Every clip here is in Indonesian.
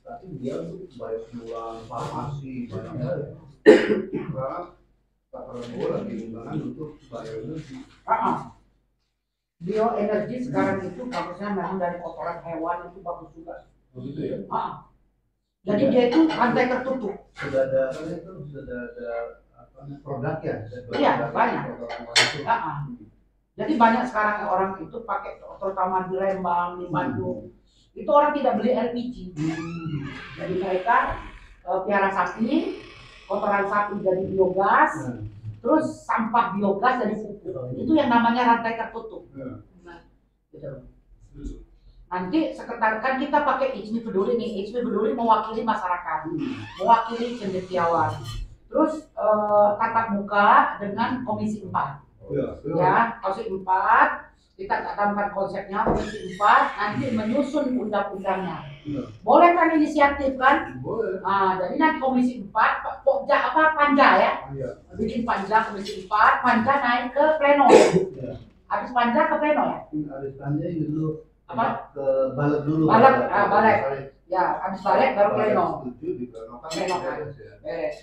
tapi dia tuh banyak jualan farmasi banyak hal ya. Karena Pak Prabowo lagi undangan untuk bioenergi. Bioenergi sekarang itu bagusnya memang dari kotoran hewan itu bagus juga. Begitu ya. Jadi dia itu rantai tertutup. Sudah ada produknya. Iya, banyak. Jadi banyak sekarang orang itu pakai, terutama di Lembang, di Bandung, itu orang tidak beli LPG. Jadi mereka piara sapi, kotoran sapi jadi biogas, terus sampah biogas jadi pupuk. Itu yang namanya rantai tertutup. Nah, gitu. Nanti sekitar kan kita pakai Ijmi Peduli nih, Ijmi Peduli mewakili masyarakat, mewakili cendekiawan. Terus tatap muka dengan Komisi 4. Ya, Komisi 4 kita katakan konsepnya Komisi 4 nanti menyusun undang-undangnya. Boleh kan inisiatif kan? Boleh. Jadi nanti Komisi 4 panja ya? Bikin panja Komisi 4, panja naik ke pleno. Habis panja ke pleno ya? Habis panja ini dulu apa? Ke balik dulu. Balik. Ya, habis balik baru pleno. Pleno kan. Beres.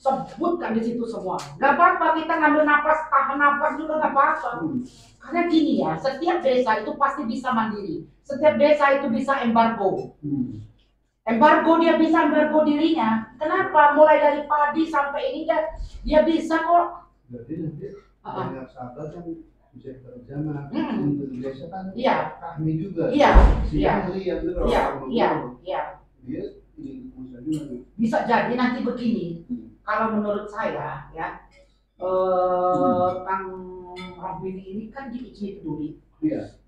Sebutkan di situ semua. Gak apa-apa kita ngambil napas, tahan napas juga gak apa-apa. Karena gini ya, setiap desa itu pasti bisa mandiri. Setiap desa itu bisa embargo. Embargo dia bisa embargo dirinya. Kenapa? Mulai dari padi sampai ini dia bisa kok. Jadi nanti banyak sahabat yang bisa kerjasama. Untuk desa kan kami juga. Dia bisa jadi nanti begini. Kalau menurut saya ya, Kang Rohmin ini kan di Ijmi Peduli.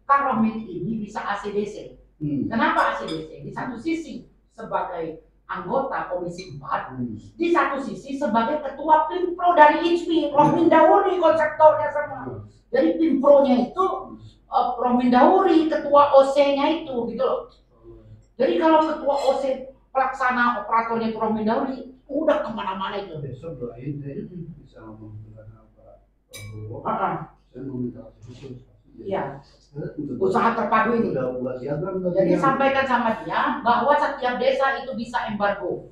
Kang Rohmin ini bisa ACDC. Kenapa ACDC? Di satu sisi sebagai anggota Komisi 4, di satu sisi sebagai ketua Pimpro dari Ijmi, Rohmin Dauri konseptornya sama. Jadi Pimpronya itu Rohmin Dauri, ketua OC-nya itu gitu loh. Jadi kalau ketua OC pelaksana operatornya itu Rohmin Dauri, udah kemana-mana itu. Besok doain bisa ngomong dengan Pak Prabowo. Saya mau minta khusus. Iya. Usaha terpadu ini. Jadi sampaikan sama dia bahwa setiap desa itu bisa embargo,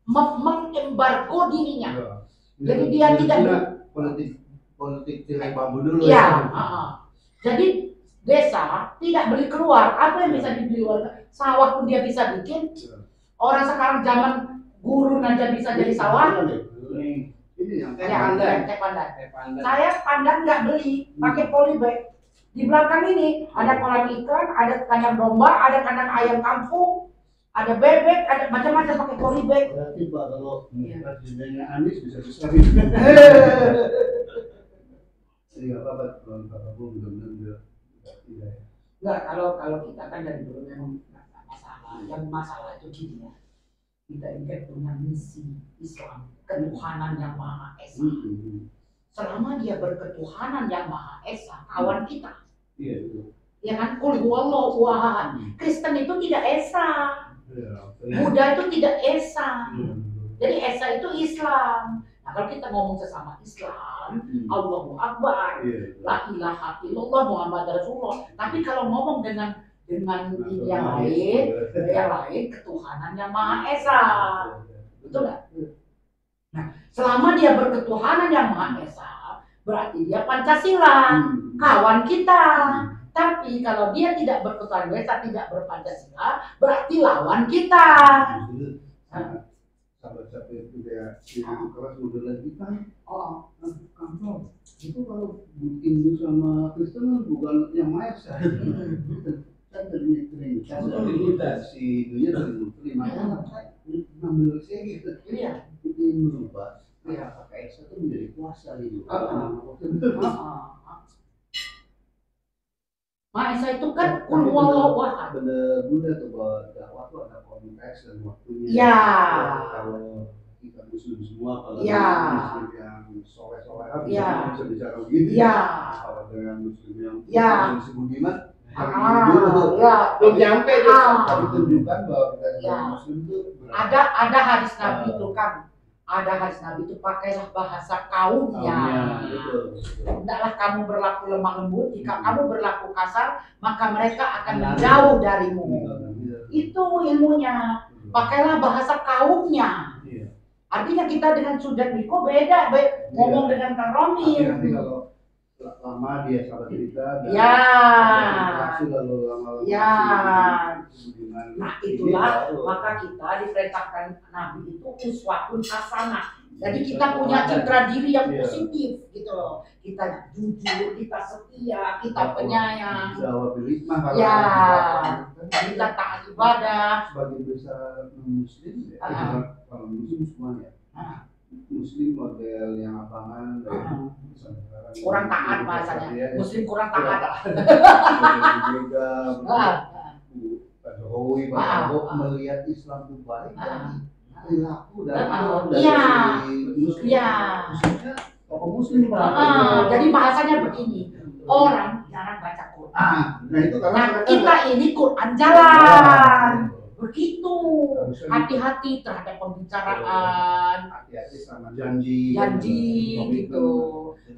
mengembargo dirinya. Jadi dia tidak politik tirai bambu dulu. Iya. Jadi desa tidak beli keluar. Apa yang bisa dibeli luar? Sawah pun dia bisa bikin. Orang sekarang zaman gurun aja bisa jadi sawah. Ini yang teh pandan. Saya pandan nggak beli, pakai polybag. Di belakang ini ada kolam ikan, ada kandang domba, ada kandang ayam kampung, ada bebek, ada macam-macam pakai polybag. Berarti Pak kalau presidennya Anies bisa besar itu. Jadi nggak apa-apa kalau Pak Prabowo mudah-mudahan tidak. Nggak, kalau kita kan dari dulu memang masalah. Yang masalah itu gini ya. Kita ini kan punya misi Islam, ketuhanan yang Maha Esa. Selama dia berketuhanan yang Maha Esa, kawan kita. Iya betul. Ya kan, kul huwallahu ahad. Kristen itu tidak esa. Buddha itu tidak esa. Jadi esa itu Islam. Nah, kalau kita ngomong sesama Islam, Allahu Akbar, la ilaha illallah Muhammad Rasulullah. Tapi kalau ngomong dengan yang lain ketuhanan yang Maha Esa. Betul nggak? Nah, selama dia berketuhanan yang Maha Esa, berarti dia Pancasila, kawan kita. Tapi kalau dia tidak berketuhanan Esa, tidak berpancasila, berarti lawan kita. Sahabat-sahabat itu ya, keras modelan kita. Kampung itu kalau Hindu sama Kristen bukan yang Maha Esa. Kan Trinitas si Hindunya dari Muslim, makanya ngambil saya gitu. Iya, ini merubah pakai Esa itu menjadi kuasa gitu. Maha Esa itu kan kul huwallahu ahad. Benar-benar tuh bahwa dakwah itu ada konteks dan waktunya. Iya. Kalau kita Muslim semua, kalau Muslim yang soleh-soleh bisa bicara begini. Iya. Kalau dengan Muslim yang si budiman. Belum nyampe deh. Tapi tunjukkan bahwa kita sebagai Muslim itu ada hadis Nabi itu kan. Ada hadis Nabi itu pakailah bahasa kaumnya. Hendaklah kamu berlaku lemah lembut. Jika kamu berlaku kasar, maka mereka akan menjauh darimu. Itu ilmunya. pakailah bahasa kaumnya. Iya. Artinya kita dengan Sudan Miko beda, ngomong dengan Kang Romi. Nanti kalau lama dia salah cerita, Ya. lalu lama-lama Ya. Nah itulah maka kita diperintahkan Nabi itu uswatun hasanah. Jadi kita punya citra diri yang positif gitu loh. Kita jujur, kita setia, kita penyayang. Ya, kita taat ibadah. Sebagai besar Muslim ya, kalau Muslim semuanya. Muslim model yang abangan kurang taat bahasanya. Muslim kurang taat. Pak Jokowi, Pak Prabowo melihat Islam itu baik perilaku dan Muslim. Maksudnya tokoh Muslim jadi bahasanya begini, orang jarang baca Quran. Nah itu karena kita ini Quran jalan. Begitu, hati-hati terhadap pembicaraan, hati-hati sama janji gitu.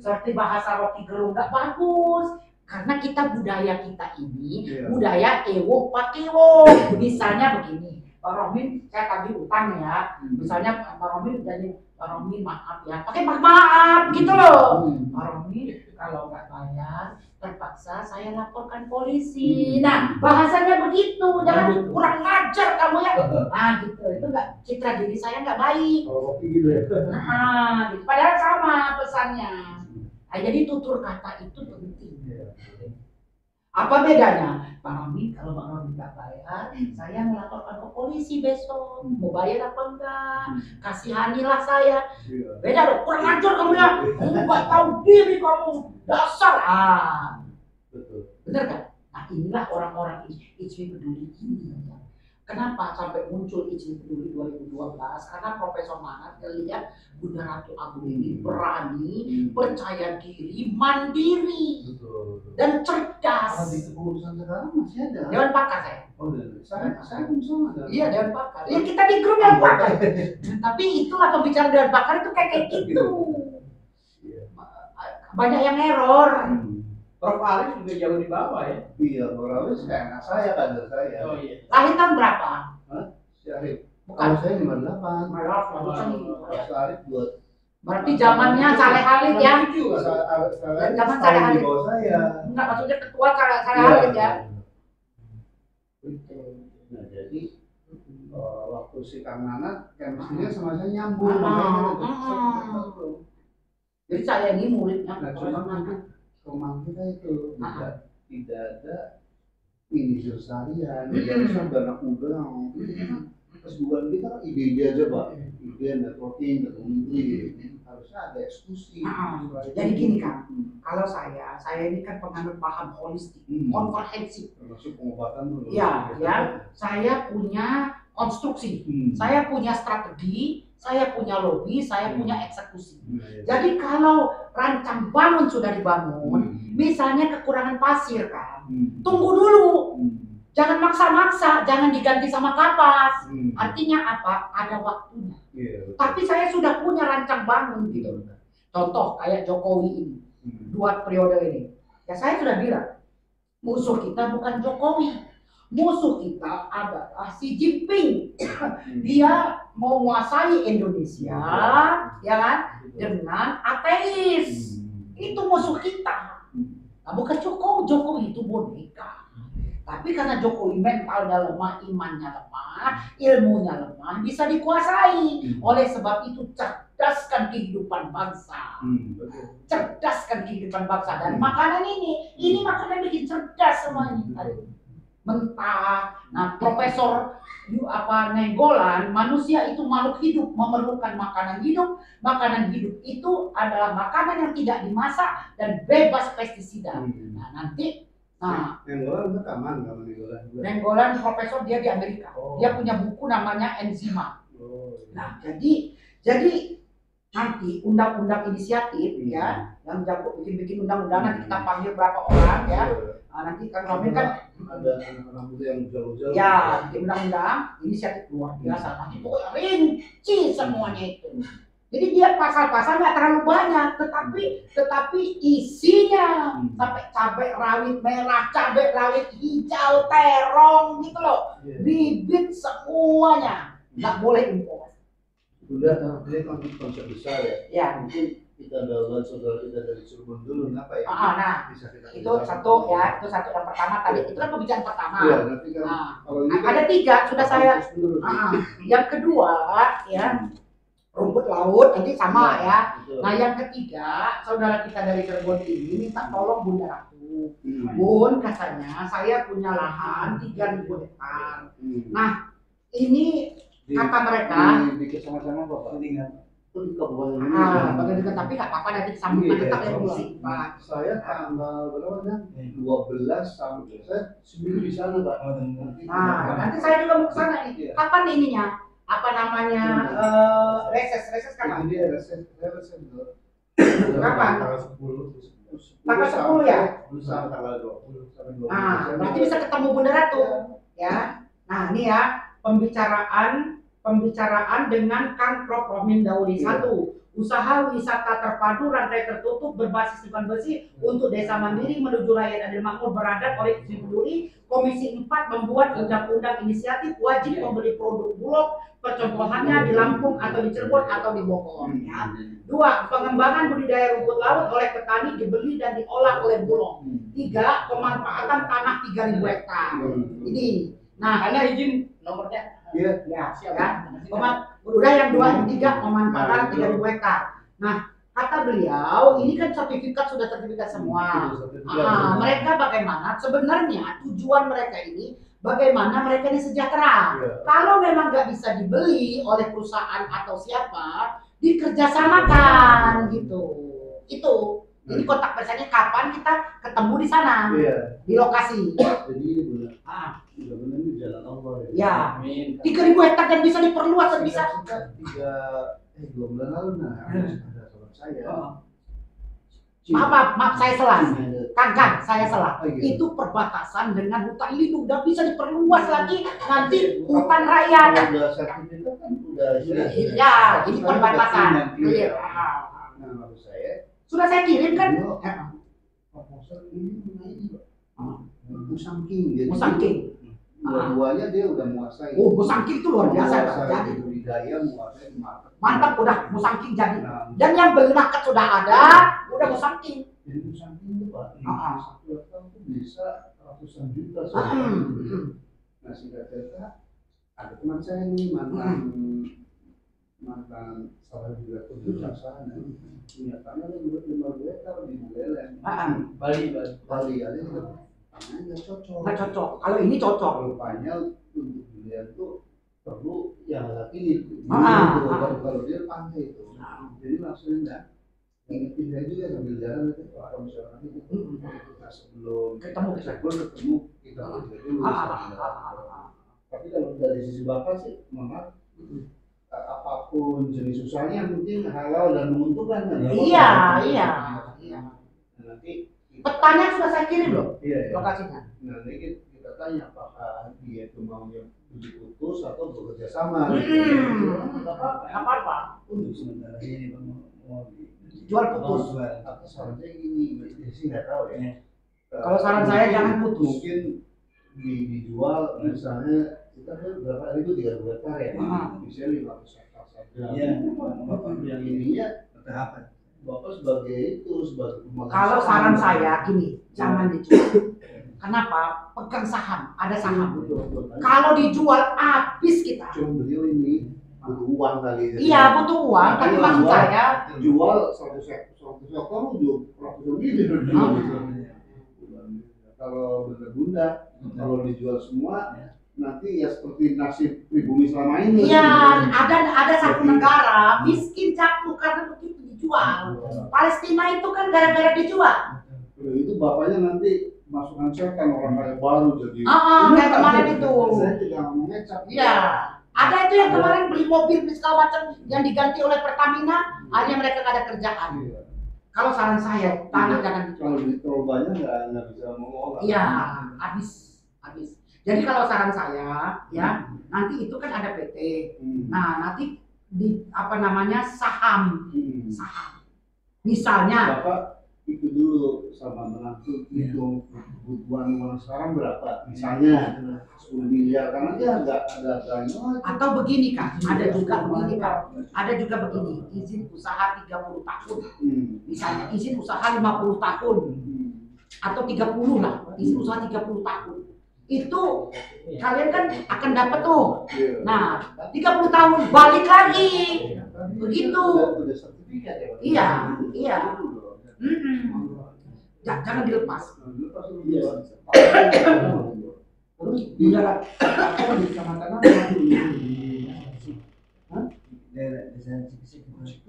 Seperti bahasa Rocky Gerung nggak bagus, karena kita budaya kita ini budaya ewo pakewo. Misalnya begini, Pak Romin, saya tagih utang ya. Misalnya Pak Romin jadi Pak Romin maaf ya, pakai maaf gitu loh. Pak Romin kalau nggak bayar terpaksa saya laporkan polisi. Nah bahasanya begitu, jangan kurang ngajar kamu ya. Nah gitu, itu nggak, citra diri saya nggak baik. Kalau gitu ya. Nah, gitu. Padahal sama pesannya. Nah, jadi tutur kata itu penting. Apa bedanya? Pak Romi, kalau Bang Romi nggak bayar, saya melaporkan ke polisi besok. Mau bayar apa enggak? Kasihanilah saya. Beda dong, kurang ajar kamu ya. Kamu nggak tahu diri kamu. Dasar. Betul. Bener kan? Nah inilah orang-orang Ijmi Peduli ini. Kenapa sampai muncul Ijmi Peduli 2012? Karena Profesor Manat melihat Bunda Ratu Agung ini berani, percaya diri, mandiri, dan cerdas. Kalau di kepengurusan sekarang masih ada. Dewan Pakar saya. Oh, saya pun sama. Iya, Dewan Pakar. Ya kita di grup Dewan Pakar. Tapi itulah pembicaraan Dewan Pakar itu kayak gitu. Banyak yang error. Prof. Aris juga jauh di bawah ya? Iya, Prof. Aris kayak anak saya, kader saya. Oh iya. Lahir tahun berapa? Si Arif. Bukan. Kalau saya 58. Mas Arif buat. Berarti zamannya Saleh Khalid ya? Zaman Saleh Khalid. Di bawah saya. Enggak, maksudnya ketua Saleh Khalid ya? Nah, jadi waktu si Kang Nanat, chemistry-nya sama saya nyambung. Jadi saya ini muridnya. Nah, cuma mungkin rumah kita itu tidak ada miniatur seharian, tidak usah anak muda yang kesibukan kita kan ide-ide aja Pak, ide networking, ketemu harusnya ada eksekusi. Jadi gini kan, kalau saya ini kan penganut paham holistik, komprehensif. Termasuk pengobatan dulu. Ya, saya punya konstruksi, saya punya strategi, saya punya lobby, saya punya eksekusi. Jadi kalau rancang bangun sudah dibangun, misalnya kekurangan pasir kan, tunggu dulu. Jangan maksa-maksa, jangan diganti sama kapas. Artinya apa? Ada waktunya. Tapi saya sudah punya rancang bangun gitu. Contoh kayak Jokowi ini, 2 periode ini. Ya saya sudah bilang, musuh kita bukan Jokowi. Musuh kita adalah Xi Jinping. Dia mau menguasai Indonesia, ya kan, dengan ateis. Itu musuh kita. Nah, bukan Jokowi. Jokowi itu boneka. Tapi karena Jokowi mentalnya lemah, imannya lemah, ilmunya lemah, bisa dikuasai. Oleh sebab itu cerdaskan kehidupan bangsa. Cerdaskan kehidupan bangsa. Dan makanan ini makanan bikin cerdas semuanya. Mentah. Nah, Profesor Nenggolan, manusia itu makhluk hidup, memerlukan makanan hidup. Makanan hidup itu adalah makanan yang tidak dimasak dan bebas pestisida. Nah, nanti Nenggolan itu aman kalau Nenggolan. Nenggolan profesor dia di Amerika. Dia punya buku namanya Enzima. Nah, jadi nanti undang-undang inisiatif ya, yang jago bikin undang-undang nanti kita panggil berapa orang ya. Nah, nanti Kang Romi kan ada anak-anak muda yang jauh-jauh. Ya, bikin undang-undang inisiatif luar biasa. Nanti pokoknya rinci semuanya itu. Jadi dia pasal-pasal nggak terlalu banyak, tetapi isinya sampai cabai rawit merah, cabai rawit hijau, terong gitu loh, bibit semuanya nggak boleh impor. Udah, ini kan konsep besar ya. Ya. Mungkin kita dapat saudara kita dari Cirebon dulu, apa ya? Nah, Bisa kita itu satu ya, itu satu yang pertama tadi. Itu kan pembicaraan pertama. Iya, nanti kan kalau ini ada 3 sudah saya. Yang kedua ya. Rumput laut nanti sama ya. Nah yang ketiga, saudara kita dari Cirebon ini minta tolong Bunda Ratu. Bun, katanya saya punya lahan 3.000 hektar. Nah ini kata mereka di sama-sama Bapak tinggal itu di kabupaten ini. Tapi nggak apa-apa nanti disambungkan tetap ya komisi. Saya tanggal berapa kan? 12 sampai saya seminggu di sana Pak. Nah nanti saya juga mau ke sana nih. Kapan ininya? Apa namanya reses kapan? Dia reses kapan? Tanggal 10. Tanggal 10 ya? Sampai tanggal 20 sampai 20. Nah, berarti bisa ketemu Bunda Ratu ya. Nah, ini ya pembicaraan dengan Kang Prof Rohmin Daudi 1. Usaha wisata terpadu rantai tertutup berbasis lingkungan bersih untuk desa mandiri menuju rakyat adil makmur beradab oleh Duli. Komisi 4 membuat undang-undang inisiatif wajib membeli produk Bulog percontohannya di Lampung atau di Cirebon atau di Bogor. Ya. 2. Pengembangan budidaya rumput laut oleh petani dibeli dan diolah oleh Bulog. 3. Pemanfaatan tanah 3.000 hektar. Ini. Nah, Karena izin nomornya. Iya. Ya, ya. Udah yang 2, yang 3 pemanfaatan 3.000 hektar. Nah, kata beliau, ini kan sertifikat sudah sertifikat semua. Mereka bagaimana? Sebenarnya tujuan mereka ini bagaimana mereka ini sejahtera. Kalau memang nggak bisa dibeli oleh perusahaan atau siapa, dikerjasamakan gitu. Itu. Jadi kontak personnya kapan kita ketemu di sana, di lokasi. Jadi benar. Benar ini jalan Allah ya. Ya. 3.000 hektar dan bisa diperluas dan bisa. 2 bulan lalu ada sahabat saya. Maaf saya salah. Kang, saya salah. Itu perbatasan dengan hutan lindung dan bisa diperluas lagi nanti hutan rakyat. Udah sertifikat kan udah. Ya, ini perbatasan. Nah, maksud saya sudah saya kirim kan? Proposal ini mengenai Musangking. Musangking. Dua-duanya dia udah menguasai. Oh, Musangking itu luar biasa. Jadi budidaya menguasai market. Mantap, udah Musangking jadi. Dan yang beli market sudah ada, udah Musangking. Jadi Musangking itu Pak, satu hektar itu bisa ratusan juta. Nah, singkat cerita, ada teman saya ini mantan salah direktur kejaksaan. Nyatanya dia juga 5 hektar di Buleleng. Bali ada tanahnya nggak cocok. Nggak cocok. Kalau ini cocok. Rupanya untuk Buleleng itu perlu yang lagi ini. Kalau dia pantai itu, jadi maksudnya ingetin saya juga sambil jalan nanti kalau misalnya nanti kita sebelum ketemu kita dulu. Tapi kalau dari sisi bapak sih, maaf. Apapun jenis usahanya yang penting halal dan menguntungkan kan? Iya. Nanti petanya sudah saya kirim loh, lokasinya. Nanti kita tanya apakah dia itu maunya diputus atau bekerja sama. Nggak apa-apa. Untuk sementara ini mau jual putus. Atau sarannya gini, sih nggak tahu ya. Kalau saran saya jangan putus. Mungkin dijual misalnya kita kan berapa ribu 3 hektar ya, bisa 500 hektar saja. Yang ininya apa? Bapak sebagai kalau saran saya gini, jangan dijual. Kenapa? Pegang saham, ada saham. Kalau dijual habis kita. Cuma beliau ini butuh uang kali. Iya butuh uang, tapi maksud saya jual 100 hektar udah ratusan miliar. Kalau bunda, kalau dijual semua nanti ya seperti nasib pribumi selama ini. Iya, ada satu negara miskin jatuh karena begitu dijual. Palestina itu kan gara-gara dijual. Itu bapaknya nanti masukkan setan orang kaya baru jadi. Kayak kemarin itu. Saya tidak mengecap. Iya. Ada itu yang kemarin beli mobil beli segala macam yang diganti oleh Pertamina, hanya mereka nggak ada kerjaan. Iya. Kalau saran saya, tanah jangan dijual. Kalau beli terlalu banyak nggak bisa mengolah. Iya, habis. Jadi kalau saran saya, ya nanti itu kan ada PT. Nah nanti di apa namanya saham. Hmm. Saham. Misalnya Bapak itu dulu sama menantu hitung kebutuhan orang sekarang berapa, misalnya 10 miliar, karena dia nggak ada banyak. atau begini kan, ada juga begini kan, ada juga begini, izin usaha 30 tahun, misalnya izin usaha 50 tahun, atau 30 lah, izin usaha 30 tahun. Itu kalian kan akan dapat tuh. Nah, 30 tahun balik lagi. Begitu. Udah sertifikat ya, Pak? Iya, iya. Jangan dilepas. Terus di daerah di kecamatan apa? Daerah desa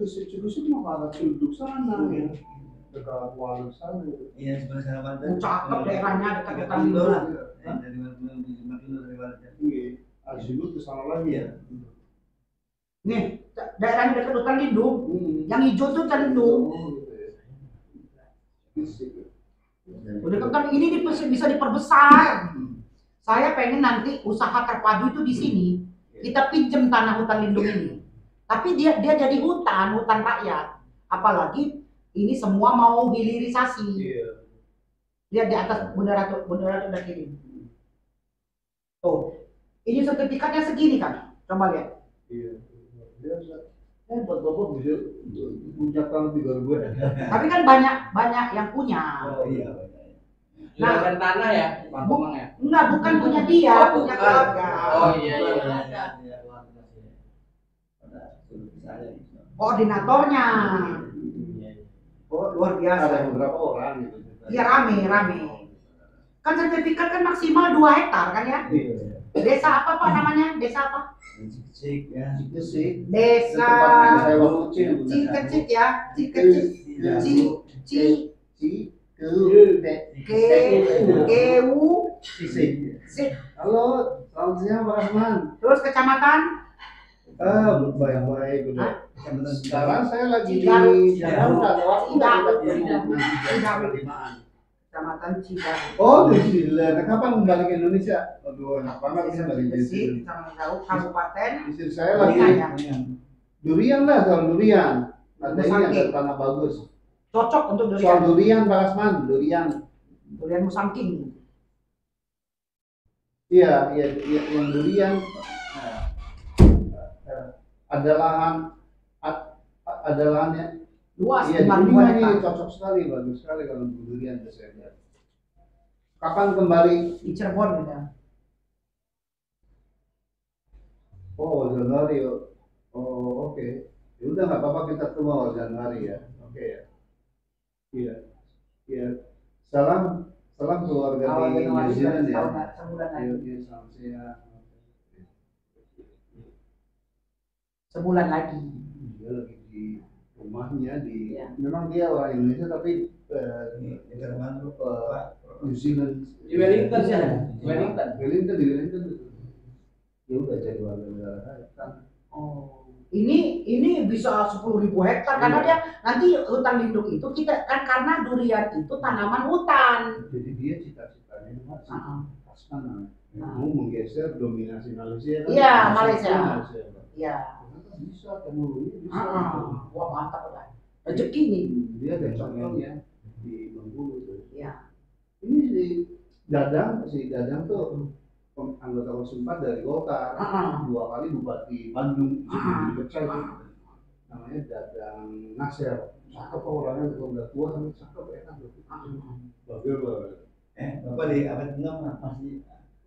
Cikusik mah kalau duduk sana ya, dekat Walu sana. iya sebelah sana Banten. Cakep daerahnya dekat hutan Kilo lah. lindung. Dari Banten 5 kilo dari Banten. Iya, Azimut ke sana lagi ya. Nih, daerahnya dekat hutan lindung. Yang hijau tuh hutan lindung. Udah kan ini bisa diperbesar. Saya pengen nanti usaha terpadu itu di sini. Kita pinjem tanah hutan lindung ini. Tapi dia jadi hutan rakyat. Apalagi ini semua mau hilirisasi. Lihat di atas bendera tuh udah kirim. Tuh, ini sertifikatnya segini kan? Coba lihat. Iya. Buat bapak bisa punya tahun 3000. Tapi kan banyak yang punya. Oh iya. Juragan tanah ya, Pak Komang ya? Enggak, bukan punya dia, Oh, punya bukan. keluarga. Oh iya iya. Koordinatornya. Oh, luar Ada biasa. beberapa orang gitu. Iya rame. Kan sertifikat kan maksimal 2 hektar kan ya? Iya. Desa apa Pak namanya? Desa apa? Cikecik ya. Cikesik. Desa Saya waktu kecil. Cikecik ya, Cikecik. Ci Kewu Sik. Halo, selamat siang Pak Asman. Terus kecamatan Baik-baik udah. Kecamatan Sekarang saya lagi di Cidahu. Jakarta, ada waktu Cidahu. Cidahu. Kecamatan Cidahu. Oh, di Chile. Nah, kapan kembali ke Indonesia? Aduh, enak banget Desa kembali ke Cikecik, Chile. Kecamatan Cidahu, Kabupaten. Istri saya lagi durian lah, soal durian. Ada ini ada tanah bagus. Cocok untuk Soal durian. durian Pak Asman, durian. Durian Musangking. Iya, yang durian ada lahannya. Luas, Iya, di 5.000 Kuningan hektar. ini cocok sekali, bagus sekali kalau durian saya lihat. Kapan kembali? Di Cirebon gitu. Oh, Januari. Oh, oke. Ya udah nggak apa-apa kita ketemu awal Januari ya. Oke ya. Iya. Iya. Salam keluarga Awal di Januari New Zealand ya. sebulan lagi. Iya, salam siang. Sebulan lagi. Dia lagi di rumahnya di. Iya. Memang dia orang Indonesia tapi New Zealand. Di Wellington ya? Wellington. Di Wellington itu. Ya udah jadi warga negara saya kan. Oh. Ini bisa 10.000 hektar karena dia nanti hutan lindung itu kita kan karena durian itu tanaman hutan. Jadi dia cita-citanya Mas Asman Nah. mau menggeser dominasi Malaysia kan? Iya, Malaysia. Pak. Iya. Ternyata bisa teknologi bisa. Wah mantap udah. Rezeki nih. Dia ada contohnya di Bengkulu tuh. Iya. Ini si Dadang tuh anggota Komisi 4 dari Golkar, 2 kali bupati Bandung, dipercaya itu. Namanya Dadang Nasir. Cakep orangnya udah tua tapi cakep enak loh. Bagus banget. Bapak di abad 6 masih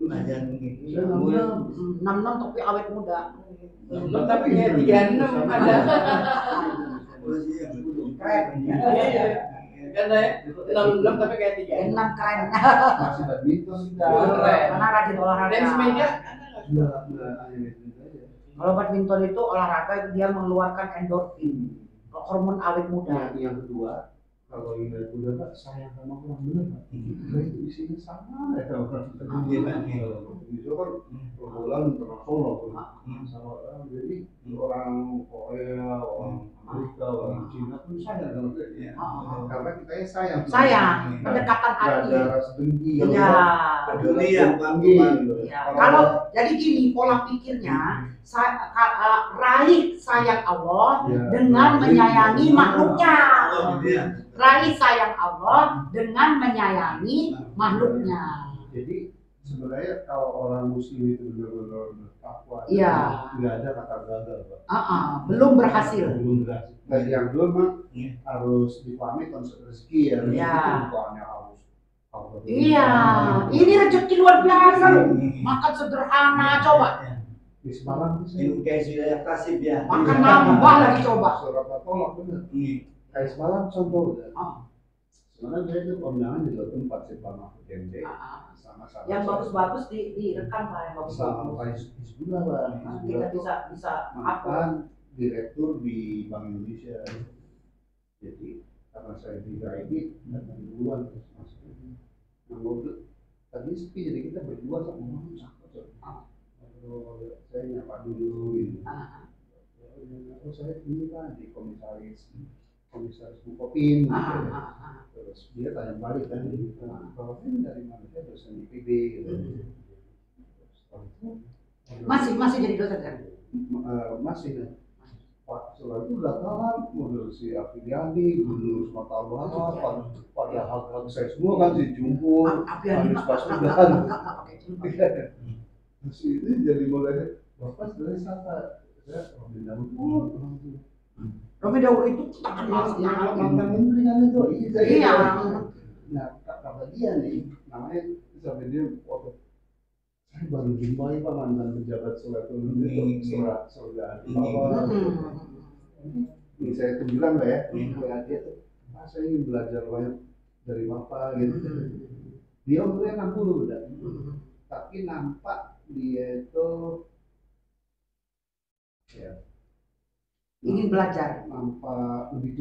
ngajarin gitu. Saya 66 tapi awet muda. Belum tapi kayak 36 ada. Keren. Iya. Kan ya. 66 tapi kayak 36. 6 keren. Masih badminton kita. Keren. Karena rajin olahraga. Tenis meja. Enggak hanya badminton aja. Kalau badminton itu olahraga dia mengeluarkan endorfin, hormon awet muda. Yang kedua, kalau ingin muda Pak, sayang sama orang bener Pak. Nah, itu isinya sama ya orang. Iya, Pak. Itu kan perbulan internasional sama orang. Jadi orang Korea, orang Amerika, orang Cina pun sayang sama dia. Karena kita sayang. Sayang, pendekatan Nggak hati. ada rasa dengki. Iya. Peduli ya, Iya. Kalau jadi gini pola pikirnya, raih sayang Allah Ya, dengan menyayangi makhluknya. Oh, gitu ya. Raih sayang Allah dengan menyayangi makhluknya. Jadi sebenarnya kalau orang muslim itu benar-benar bertakwa, Iya. nggak ada kata gagal, Pak. Belum berhasil. Belum berhasil. Dan yang dua mah Iya. harus dipahami konsep rezeki ya. Rezeki Iya. itu bukannya harus. Iya, ini rezeki luar biasa loh. Makan sederhana, coba. Di Semarang sih. Minum kayak sudah yang kasih ya. Makan nambah lagi coba. Surat tolak bener. Kayak Semarang contoh. Sebenarnya saya itu kondangan di dua tempat sih Pak Mahfud MD. Sama-sama. Yang bagus-bagus direkam Pak, yang Sama bagus-bagus. Pak Hizbullah Pak. Kita bisa Mantan direktur di Bank Indonesia. Jadi karena saya juga ini datang duluan terus masuk. Nah, ngobrol tadi sepi jadi kita berdua sama orang cakep. Saya nyapa dulu gitu. Terus saya ini kan di komisaris Bukopin gitu. Terus dia tanya balik kan, kalau ini dari mana? Saya dosen IPB gitu. Masih jadi dosen kan? Masih. Pak setelah itu datang model si Afiliani, Gubernur Sumatera Barat, pada hak-hak saya semua kan si Jumpur, Anies Baswedan. Terus ini jadi mulai Bapak sebenarnya siapa? Saya Romi Daud. Romi Daud itu Yang mantan menteri kan itu. Iya. Nah, kata dia nih, namanya sampai dia foto. Saya baru jumpai Pak mantan pejabat Sulatul itu surat ini saya itu bilang Pak ya, dia tuh, saya ingin belajar banyak dari Bapak gitu. Dia umurnya 60 udah, tapi nampak dia itu ya ingin belajar. nampak lebih